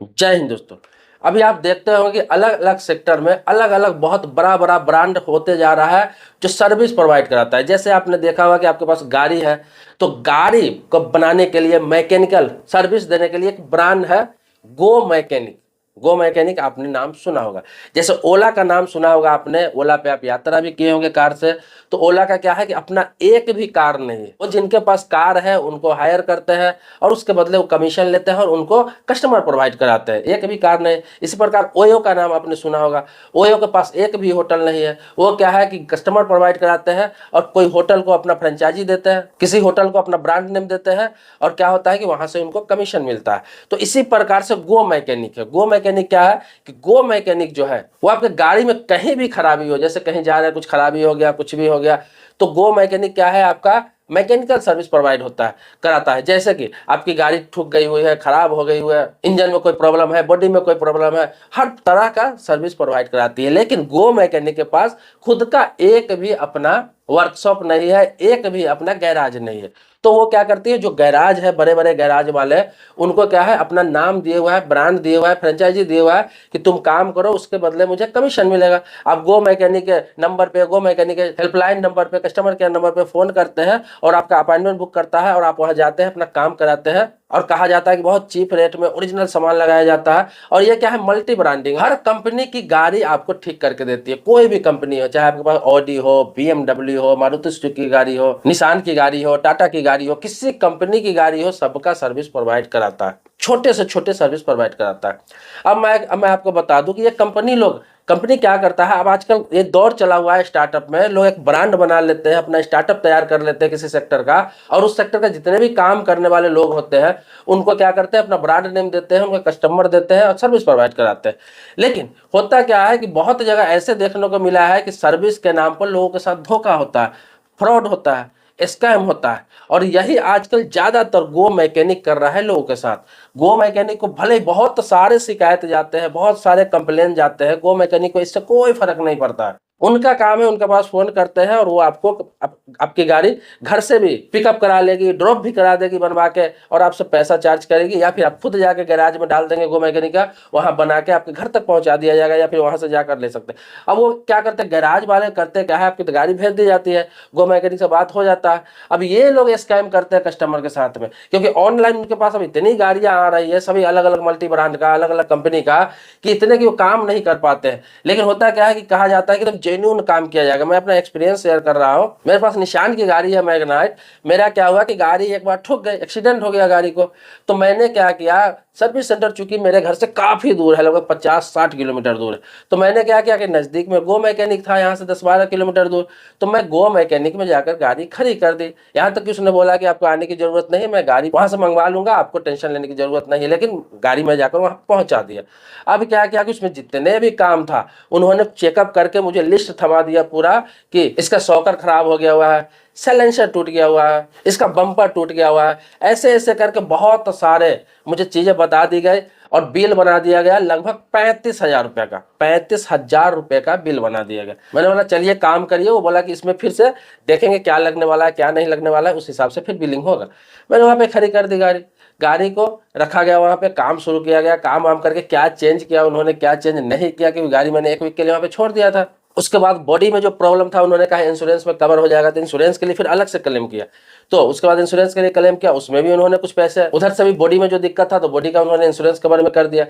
जय हिंद दोस्तों। अभी आप देखते होंगे कि अलग अलग सेक्टर में अलग अलग बहुत बड़ा बड़ा ब्रांड होते जा रहा है जो सर्विस प्रोवाइड कराता है। जैसे आपने देखा होगा कि आपके पास गाड़ी है, तो गाड़ी को बनाने के लिए मैकेनिकल सर्विस देने के लिए एक ब्रांड है गो मैकेनिक। गो मैकेनिक आपने नाम सुना होगा। जैसे ओला का नाम सुना होगा आपने, ओला पे आप यात्रा भी किए होंगे कार से। तो ओला का क्या है कि अपना एक भी कार नहीं है, वो जिनके पास कार है उनको हायर करते हैं और उसके बदले वो कमीशन लेते हैं और उनको कस्टमर प्रोवाइड कराते हैं। एक भी कार नहीं। इसी प्रकार ओयो का नाम आपने सुना होगा। ओयो के पास एक भी होटल नहीं है, वो क्या है कि कस्टमर प्रोवाइड कराते हैं और कोई होटल को अपना फ्रेंचाइजी देते हैं, किसी होटल को अपना ब्रांड नेम देते हैं और क्या होता है कि वहां से उनको कमीशन मिलता है। तो इसी प्रकार से गो मैकेनिक है। गो मैकेनिक क्या है कि गो मैकेनिक जो है वो आपके गाड़ी में कहीं भी खराबी हो, जैसे कहीं जा रहे हैं कुछ खराबी हो गया, कुछ भी हो गया, तो गो मैकेनिक क्या है आपका मैकेनिकल सर्विस प्रोवाइड होता है, कराता है। जैसे कि आपकी गाड़ी ठुक गई हुई है, खराब हो गई हुई है, इंजन में कोई प्रॉब्लम है, बॉडी में कोई प्रॉब्लम है, हर तरह का सर्विस प्रोवाइड कराती है। लेकिन गो मैकेनिक के पास खुद का एक भी अपना वर्कशॉप नहीं है, एक भी अपना गैराज नहीं है। तो वो क्या करती है, जो गैराज है, बड़े बड़े गैराज वाले, उनको क्या है अपना नाम दिए हुआ है, ब्रांड दिए हुआ है, फ्रेंचाइजी दिए हुआ है कि तुम काम करो, उसके बदले मुझे कमीशन मिलेगा। आप गो मैकेनिक के नंबर पे, गो मैकेनिक के हेल्पलाइन नंबर पे, कस्टमर केयर नंबर पे फोन करते हैं और आपका अपॉइंटमेंट बुक करता है और आप वहां जाते हैं, अपना काम कराते हैं और कहा जाता है कि बहुत चीप रेट में ओरिजिनल सामान लगाया जाता है। और ये क्या है, मल्टी ब्रांडिंग, हर कंपनी की गाड़ी आपको ठीक करके देती है। कोई भी कंपनी हो, चाहे आपके पास ऑडी हो, बीएमडब्ल्यू हो, मारुति सुजुकी की गाड़ी हो, निसान की गाड़ी हो, टाटा की गाड़ी हो, किसी कंपनी की गाड़ी हो, सबका सर्विस प्रोवाइड कराता है, छोटे से छोटे सर्विस प्रोवाइड कराता है। अब मैं आपको बता दूं कि ये कंपनी क्या करता है। अब आजकल ये दौर चला हुआ है स्टार्टअप में, लोग एक ब्रांड बना लेते हैं, अपना स्टार्टअप तैयार कर लेते हैं किसी सेक्टर का, और उस सेक्टर का जितने भी काम करने वाले लोग होते हैं उनको क्या करते हैं, अपना ब्रांड नेम देते हैं, उनको कस्टमर देते हैं और सर्विस प्रोवाइड कराते हैं। लेकिन होता क्या है कि बहुत जगह ऐसे देखने को मिला है कि सर्विस के नाम पर लोगों के साथ धोखा होता है, फ्रॉड होता है, स्कैम होता है। और यही आजकल ज्यादातर गो मैकेनिक कर रहा है लोगों के साथ। गो मैकेनिक को भले बहुत सारे शिकायत जाते हैं, बहुत सारे कंप्लेन जाते हैं, गो मैकेनिक को इससे कोई फर्क नहीं पड़ता है। उनका काम है, उनके पास फोन करते हैं और वो आपको आपकी गाड़ी घर से भी पिकअप करा लेगी, ड्रॉप भी करा देगी बनवा के, और आपसे पैसा चार्ज करेगी, या फिर आप खुद जाके गैराज में डाल देंगे गो मैकेनिक का, वहां बना के आपके घर तक पहुंचा दिया जाएगा, या फिर वहां से जाकर ले सकते हैं। अब वो क्या करते हैं, गैराज वाले करते क्या है, आपकी तो गाड़ी भेज दी जाती है, गो मैकेनिक से बात हो जाता है। अब ये लोग स्कैम करते हैं कस्टमर के साथ में, क्योंकि ऑनलाइन उनके पास अब इतनी गाड़ियां आ रही है, सभी अलग अलग मल्टी ब्रांड का, अलग अलग कंपनी का, कि इतने की वो काम नहीं कर पाते हैं। लेकिन होता क्या है कि कहा जाता है कि एकदम जेन्युइन काम किया जाएगा। मैं अपना एक्सपीरियंस शेयर कर रहा हूँ। मेरे पास निशान की गाड़ी है मैग्नाइट। मेरा क्या हुआ कि गाड़ी एक बार ठुक गई, एक्सीडेंट हो गया गाड़ी को। तो मैंने क्या किया, सर्विस सेंटर चूंकि मेरे घर से काफी दूर है, लगभग 50-60 किलोमीटर दूर है, तो मैंने क्या किया कि नजदीक में गो मैकेनिक था, यहाँ से 10-12 किलोमीटर दूर, तो मैं गो मैकेनिक में जाकर गाड़ी खड़ी कर दी। यहाँ तक कि उसने बोला कि आपको आने की जरूरत नहीं है, मैं गाड़ी वहां से मंगवा लूंगा, आपको टेंशन लेने की जरूरत नहीं है। लेकिन गाड़ी में जाकर वहां पहुंचा दिया। अब क्या किया कि उसमें जितने भी काम था उन्होंने चेकअप करके मुझे लिस्ट थमा दिया पूरा, कि इसका सॉकर खराब हो गया हुआ है, साइलेंसर टूट गया हुआ है, इसका बम्पर टूट गया हुआ है, ऐसे ऐसे करके बहुत सारे मुझे चीजें बता दी गई और बिल बना दिया गया। लगभग 35,000 रुपए का, 35,000 रुपए का बिल बना दिया गया। मैंने बोला चलिए काम करिए। वो बोला कि इसमें फिर से देखेंगे क्या लगने वाला है, क्या नहीं लगने वाला है, उस हिसाब से फिर बिलिंग होगा। मैंने वहां पे खड़ी कर दी गाड़ी। गाड़ी को रखा गया, वहां पे काम शुरू किया गया। काम वाम करके क्या चेंज किया उन्होंने, क्या चेंज नहीं किया, क्योंकि गाड़ी मैंने 1 वीक के लिए वहां पे छोड़ दिया था। उसके बाद बॉडी में जो प्रॉब्लम था उन्होंने कहा इंश्योरेंस में कवर हो जाएगा, तो इंश्योरेंस के लिए फिर अलग से क्लेम किया। तो उसके बाद इंश्योरेंस के लिए क्लेम किया, उसमें भी उन्होंने कुछ पैसे, उधर से भी बॉडी में जो दिक्कत था तो बॉडी का उन्होंने इंश्योरेंस कवर में कर दिया।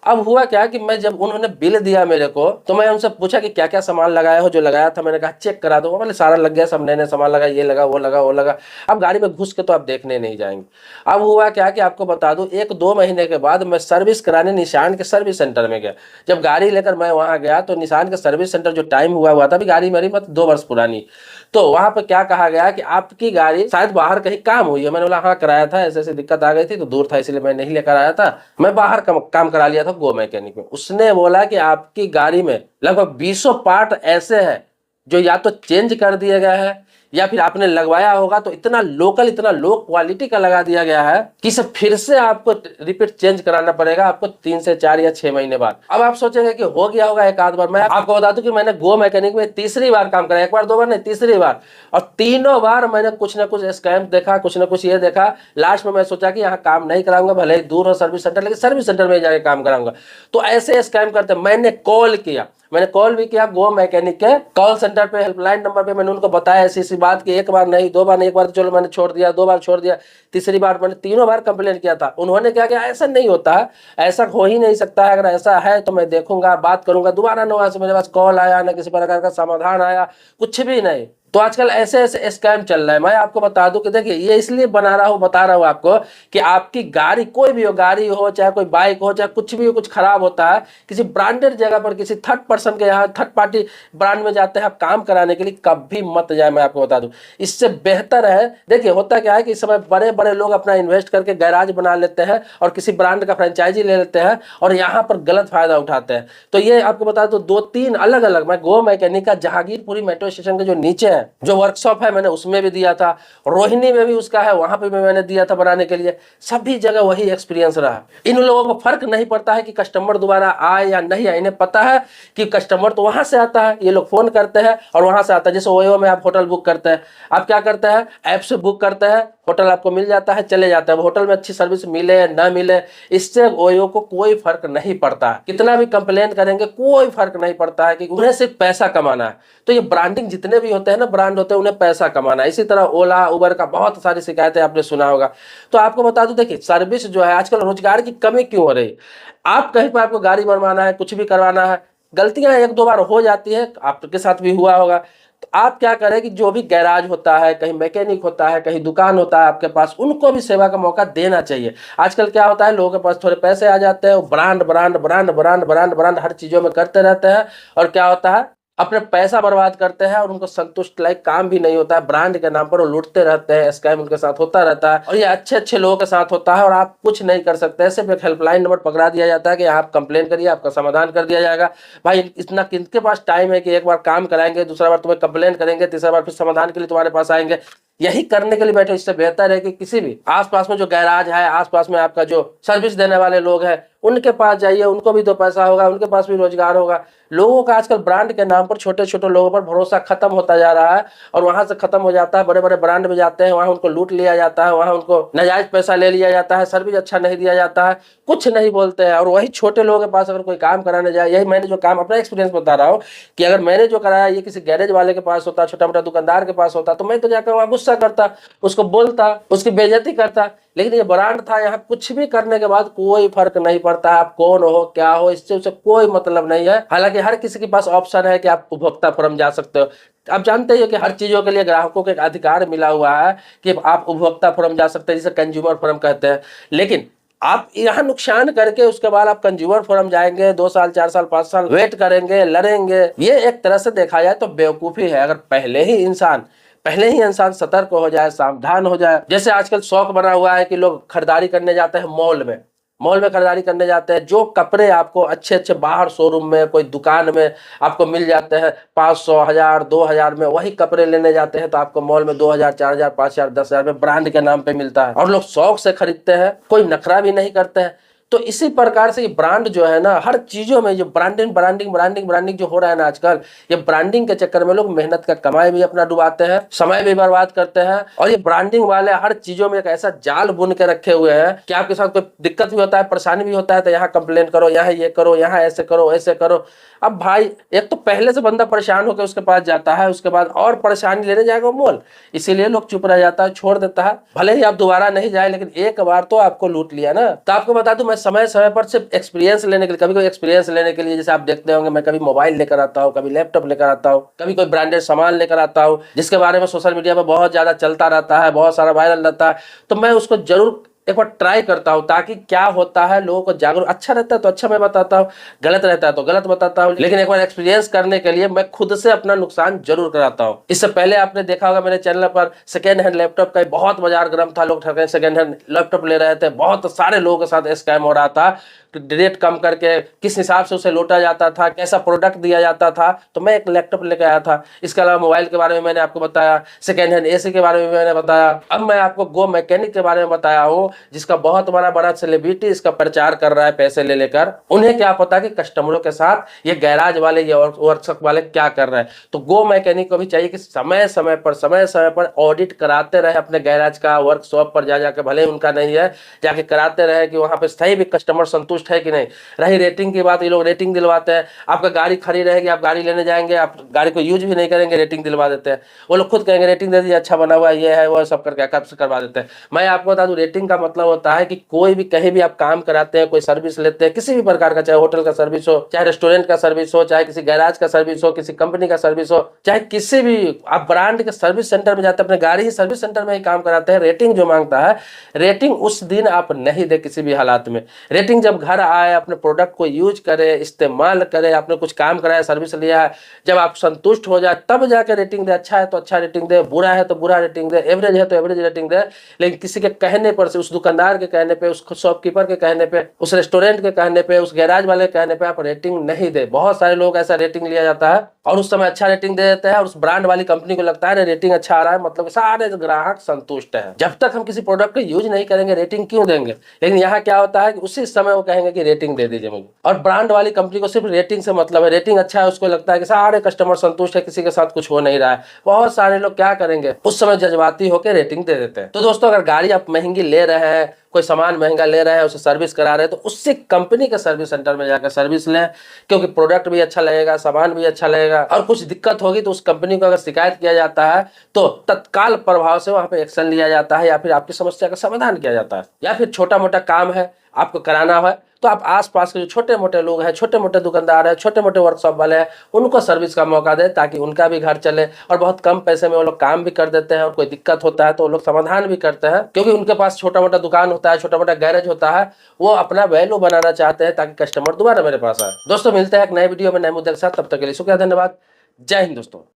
अब हुआ क्या कि मैं जब उन्होंने बिल दिया मेरे को, तो मैं उनसे पूछा कि क्या क्या सामान लगाया हो। जो लगाया था मैंने कहा चेक करा दो। मैंने सारा लग गया, सब नए नए सामान लगा, ये लगा वो लगा वो लगा। अब गाड़ी में घुस के तो आप देखने नहीं जाएंगे। अब हुआ क्या कि आपको बता दूं, 1-2 महीने के बाद मैं सर्विस कराने निशान के सर्विस सेंटर में गया। जब गाड़ी लेकर मैं वहां गया तो निशान के सर्विस सेंटर जो टाइम हुआ था, अभी गाड़ी मेरी मतलब 2 वर्ष पुरानी, तो वहां पर क्या कहा गया कि आपकी गाड़ी शायद बाहर कहीं काम हुई है। मैंने बोला हाँ कराया था, ऐसे ऐसे दिक्कत आ गई थी, तो दूर था इसलिए मैं नहीं लेकर आया था, मैं बाहर काम करा लिया था गो मैकेनिक में। उसने बोला कि आपकी गाड़ी में लगभग 20 पार्ट ऐसे हैं जो या तो चेंज कर दिए गए हैं, या फिर आपने लगवाया होगा तो इतना लोकल, इतना लो क्वालिटी का लगा दिया गया है कि इसे फिर से आपको रिपीट चेंज कराना पड़ेगा आपको 3 से 4 या 6 महीने बाद। अब आप सोचेंगे कि हो गया होगा एक आध बार। मैं आपको बता दूं कि मैंने गो मैकेनिक में तीसरी बार काम करा, एक बार दो बार नहीं, तीसरी बार, और तीनों बार मैंने कुछ ना कुछ स्कैम देखा, कुछ ना कुछ ये देखा। लास्ट में मैं सोचा कि यहाँ काम नहीं कराऊंगा, भले ही दूर हो सर्विस सेंटर, लेकिन सर्विस सेंटर में जाके काम कराऊंगा। तो ऐसे स्कैम करते, मैंने कॉल किया, मैंने कॉल भी किया गो मैकेनिक के कॉल सेंटर पे, हेल्पलाइन नंबर पे। मैंने उनको बताया ऐसी बात कि एक बार नहीं, 2 बार नहीं, एक बार तो चलो मैंने छोड़ दिया, 2 बार छोड़ दिया, तीसरी बार मैंने 3 बार कंप्लेन किया था। उन्होंने क्या किया, ऐसा नहीं होता है, ऐसा हो ही नहीं सकता है, अगर ऐसा है तो मैं देखूंगा, बात करूंगा। दोबारा ना वहां से मेरे पास कॉल आया, ना किसी प्रकार का समाधान आया, कुछ भी नहीं। तो आजकल ऐसे ऐसे स्कैम चल रहा है। मैं आपको बता दूं कि देखिए, ये इसलिए बता रहा हूं आपको कि आपकी गाड़ी, कोई भी हो, गाड़ी हो चाहे कोई बाइक हो, चाहे कुछ भी हो, कुछ खराब होता है, किसी ब्रांडेड जगह पर, किसी थर्ड पर्सन के यहाँ, थर्ड पार्टी ब्रांड में जाते हैं आप काम कराने के लिए, कभी मत जाए। मैं आपको बता दूं, इससे बेहतर है। देखिए होता क्या है कि इस समय बड़े बड़े लोग अपना इन्वेस्ट करके गैराज बना लेते हैं और किसी ब्रांड का फ्रेंचाइजी ले लेते हैं और यहाँ पर गलत फायदा उठाते हैं। तो ये आपको बता दूं, 2-3 अलग अलग, मैं गो मैकेनिक का जहांगीरपुरी मेट्रो स्टेशन के जो नीचे है जो वर्कशॉप है, मैंने उसमें भी दिया था, रोहिणी में भी उसका है, वहां पे भी मैंने दिया था बनाने के लिए। सभी जगह वही एक्सपीरियंस रहा। इन लोगों को फर्क नहीं पड़ता है कि कस्टमर दोबारा आए या नहीं आए, इन्हें पता है कि कस्टमर तो वहां से आता है, ये लोग फोन करते हैं और वहां से आता है। जैसे ओयो में आप होटल बुक करते हैं, आप क्या करते हैं, ऐप से बुक करते हैं, होटल आपको मिल जाता है, चले जाते हैं। होटल में अच्छी सर्विस मिले ना मिले, इससे ओयो को कोई फर्क नहीं पड़ता है। कितना भी कंप्लेन करेंगे कोई फर्क नहीं पड़ता है, कि उन्हें सिर्फ पैसा कमाना है। तो ये ब्रांडिंग जितने भी होते हैं ना, ब्रांड होते हैं, उन्हें पैसा कमाना है। इसी तरह ओला उबर का बहुत सारी शिकायतें आपने सुना होगा। तो आपको बता दूं, देखिए सर्विस जो है, आजकल रोजगार की कमी क्यों हो रही है। आप कहीं पर आपको गाड़ी बनवाना है, कुछ भी करवाना है, गलतियां 1-2 बार हो जाती है, आपके साथ भी हुआ होगा। तो आप क्या करें कि जो भी गैराज होता है, कहीं मैकेनिक होता है, कहीं दुकान होता है आपके पास, उनको भी सेवा का मौका देना चाहिए। आजकल क्या होता है, लोगों के पास थोड़े पैसे आ जाते हैं, brand brand brand brand brand brand हर चीजों में करते रहते हैं, और क्या होता है, अपने पैसा बर्बाद करते हैं और उनको संतुष्ट लायक काम भी नहीं होता है। ब्रांड के नाम पर वो लूटते रहते हैं, स्कैम उनके साथ होता रहता है, और ये अच्छे अच्छे लोगों के साथ होता है और आप कुछ नहीं कर सकते। सिर्फ एक हेल्पलाइन नंबर पकड़ा दिया जाता है कि आप कंप्लेन करिए, आपका समाधान कर दिया जाएगा। भाई इतना किनके पास टाइम है कि एक बार काम कराएंगे, दूसरा बार तुम्हें कंप्लेन करेंगे, तीसरा बार फिर समाधान के लिए तुम्हारे पास आएंगे। यही करने के लिए बैठे। इससे बेहतर है कि किसी भी आसपास में जो गैराज है, आसपास में आपका जो सर्विस देने वाले लोग हैं, उनके पास जाइए, उनको भी 2 पैसा होगा, उनके पास भी रोजगार होगा। लोगों का आजकल ब्रांड के नाम पर, छोटे छोटे लोगों पर भरोसा खत्म होता जा रहा है, और वहां से खत्म हो जाता है। बड़े बड़े ब्रांड में जाते हैं, वहां उनको लूट लिया जाता है, वहां उनको नाजायज पैसा ले लिया जाता है, सर्विस अच्छा नहीं दिया जाता है, कुछ नहीं बोलते हैं। और वही छोटे लोगों के पास अगर कोई काम कराने जाए, यही मैंने जो काम, अपना एक्सपीरियंस बता रहा हूँ, कि अगर मैंने जो कराया ये किसी गैरेज वाले के पास होता, छोटा मोटा दुकानदार के पास होता, तो मैं तो जाकर वहां गुस्सा करता, उसको बोलता, उसकी बेइज्जती करता। लेकिन ये ब्रांड था, यहाँ कुछ भी करने के बाद कोई फर्क नहीं पड़ता। आप कौन हो, क्या हो, इससे उसे कोई मतलब नहीं है। हालांकि हर किसी के पास ऑप्शन है कि आप उपभोक्ता फोरम जा सकते हो। आप जानते ही हो कि हर चीजों के लिए ग्राहकों को एक अधिकार मिला हुआ है कि आप उपभोक्ता फोरम जा सकते हैं, जिसे कंज्यूमर फोरम कहते हैं। लेकिन आप यहाँ नुकसान करके उसके बाद आप कंज्यूमर फोरम जाएंगे, 2 साल 4 साल 5 साल वेट करेंगे, लड़ेंगे, ये एक तरह से देखा जाए तो बेवकूफी है। अगर पहले ही इंसान सतर्क हो जाए, सावधान हो जाए। जैसे आजकल शौक बना हुआ है कि लोग खरीदारी करने जाते हैं मॉल में खरीदारी करने जाते हैं। जो कपड़े आपको अच्छे अच्छे बाहर शोरूम में, कोई दुकान में आपको मिल जाते हैं 500, 1000, 2000 में, वही कपड़े लेने जाते हैं तो आपको मॉल में 2000, 4000, 5000, 10,000 में ब्रांड के नाम पे मिलता है, और लोग शौक से खरीदते हैं, कोई नखरा भी नहीं करते हैं। तो इसी प्रकार से ये ब्रांड जो है ना, हर चीजों में जो ब्रांडिंग ब्रांडिंग ब्रांडिंग ब्रांडिंग जो हो रहा है ना आजकल, ये ब्रांडिंग के चक्कर में लोग मेहनत का कमाई भी अपना डुबाते हैं, समय भी बर्बाद करते हैं। और ये ब्रांडिंग वाले हर चीजों में एक ऐसा जाल बुन के रखे हुए हैं कि आपके साथ कोई दिक्कत भी होता है, परेशानी भी होता है, तो यहाँ कंप्लेन करो, यहाँ ये करो, यहाँ ऐसे करो, ऐसे करो। अब भाई एक तो पहले से बंदा परेशान होकर उसके पास जाता है, उसके बाद और परेशानी लेने जाएगा मोल, इसीलिए लोग चुप रह जाता है, छोड़ देता है। भले ही आप दोबारा नहीं जाए, लेकिन एक बार तो आपको लूट लिया ना। तो आपको बता दूं, मैं समय समय पर सिर्फ एक्सपीरियंस लेने के लिए, कभी कोई एक्सपीरियंस लेने के लिए, जैसे आप देखते होंगे, मैं कभी मोबाइल लेकर आता हूँ, कभी लैपटॉप लेकर आता हूँ, कभी कोई ब्रांडेड सामान लेकर आता हूँ, जिसके बारे में सोशल मीडिया पर बहुत ज्यादा चलता रहता है, बहुत सारा वायरल रहता है, तो मैं उसको जरूर एक बार ट्राई करता हूँ, ताकि क्या होता है लोगों को जागरूक, अच्छा रहता है तो अच्छा मैं बताता हूँ, गलत रहता है तो गलत बताता हूँ, लेकिन एक बार एक्सपीरियंस करने के लिए मैं खुद से अपना नुकसान जरूर कराता हूँ। इससे पहले आपने देखा होगा मेरे चैनल पर सेकेंड हैंड लैपटॉप का बहुत बाजार गर्म था, लोग ठगे सेकेंड हैंड लैपटॉप ले रहे थे, बहुत सारे लोगों के साथ स्कैम हो रहा था, रेट कम करके किस हिसाब से उसे लूटा जाता था, कैसा प्रोडक्ट दिया जाता था। तो मैं एक लैपटॉप लेकर आया था। इसके अलावा मोबाइल के बारे में मैंने आपको बताया, सेकेंड हैंड एसी के बारे में मैंने बताया। अब मैं आपको गो मैकेनिक के बारे में बताया हूँ, जिसका बहुत बड़ा बड़ा सेलिब्रिटी इसका प्रचार कर रहा है पैसे ले लेकर। उन्हें क्या पता कि कस्टमरों के साथ ये गैराज वाले, ये वर्कशॉप वाले क्या कर रहे हैं। तो गो मैकेनिक को भी चाहिए कि समय समय पर ऑडिट कराते रहे अपने गैराज का, वर्कशॉप पर जा जाकर, भले उनका नहीं है, जाके कराते रहे कि वहां पे सही भी कस्टमर संतुष्ट है कि नहीं। रही रेटिंग की बात, ये लोग रेटिंग दिलवाते हैं। आपका गाड़ी खड़ी रहेगी, आप गाड़ी लेने जाएंगे, आप गाड़ी को यूज भी नहीं करेंगे, रेटिंग दिलवा देते हैं। वो लोग खुद कहेंगे रेटिंग दे दीजिए, अच्छा बना हुआ है, ये है वो, सब करके करवा देते हैं। मैं आपको बता दूं, रेटिंग का मतलब होता है कि कोई भी कहीं भी आप काम कराते हैं, कोई सर्विस लेते हैं, किसी भी प्रकार का, चाहे होटल का सर्विस हो, चाहे रेस्टोरेंट का सर्विस हो, चाहे किसी गैराज का सर्विस हो, किसी कंपनी का सर्विस हो, चाहे किसी भी आप ब्रांड के सर्विस सेंटर में जाते हैं, अपने गाड़ी ही सर्विस सेंटर में ही काम कराते हैं, रेटिंग जो मांगता है, रेटिंग उस दिन आप नहीं दे किसी भी हालात में। रेटिंग जब घर आए, अपने प्रोडक्ट को यूज करे, इस्तेमाल करे, आपने कुछ काम कराया, सर्विस लिया है, जब आप संतुष्ट हो जाए तब जाके रेटिंग दे। अच्छा है तो अच्छा रेटिंग दे, बुरा है तो बुरा रेटिंग दे, एवरेज है तो एवरेज रेटिंग दे। लेकिन किसी के कहने पर से, उस दुकानदार के कहने पे, उस शॉपकीपर के कहने पे, उस रेस्टोरेंट के कहने पे, उस गैराज वाले के कहने पे आप रेटिंग नहीं दे। बहुत सारे लोग ऐसा रेटिंग लिया जाता है और उस समय अच्छा रेटिंग दे देते हैं, और उस ब्रांड वाली कंपनी को लगता है रेटिंग अच्छा आ रहा है, मतलब सारे ग्राहक संतुष्ट है। जब तक हम किसी प्रोडक्ट को यूज नहीं करेंगे रेटिंग क्यों देंगे। लेकिन यहाँ क्या होता है कि उसी समय वो कहेंगे कि रेटिंग दे दीजिए मुझे। और ब्रांड वाली कंपनी को सिर्फ रेटिंग से मतलब है, रेटिंग अच्छा है, उसको लगता है कि सारे कस्टमर संतुष्ट है, किसी के साथ कुछ हो नहीं रहा है। बहुत सारे लोग क्या करेंगे, उस समय जज्बाती होकर रेटिंग दे देते हैं। तो दोस्तों, अगर गाड़ी आप महंगी ले रहे हैं, कोई सामान महंगा ले रहे हैं, उसे सर्विस करा रहे हैं, तो उससे कंपनी के सर्विस सेंटर में जाकर सर्विस लें, क्योंकि प्रोडक्ट भी अच्छा लगेगा, सामान भी अच्छा लगेगा। और कुछ दिक्कत होगी तो उस कंपनी को अगर शिकायत किया जाता है तो तत्काल प्रभाव से वहां पे एक्शन लिया जाता है, या फिर आपकी समस्या का समाधान किया जाता है। या फिर छोटा मोटा काम है आपको कराना है, तो आप आसपास के जो छोटे मोटे लोग हैं, छोटे मोटे दुकानदार हैं, छोटे मोटे वर्कशॉप वाले हैं, उनको सर्विस का मौका दें, ताकि उनका भी घर चले। और बहुत कम पैसे में वो लोग काम भी कर देते हैं, और कोई दिक्कत होता है तो वो लोग समाधान भी करते हैं, क्योंकि उनके पास छोटा मोटा दुकान होता है, छोटा मोटा गैरेज होता है। वो अपना वैल्यू बनाना चाहते हैं, ताकि कस्टमर दोबारा मेरे पास आए। दोस्तों, मिलते हैं एक नए वीडियो में नए मुद्दे के साथ। तब तक के लिए शुक्रिया, धन्यवाद, जय हिंद दोस्तों।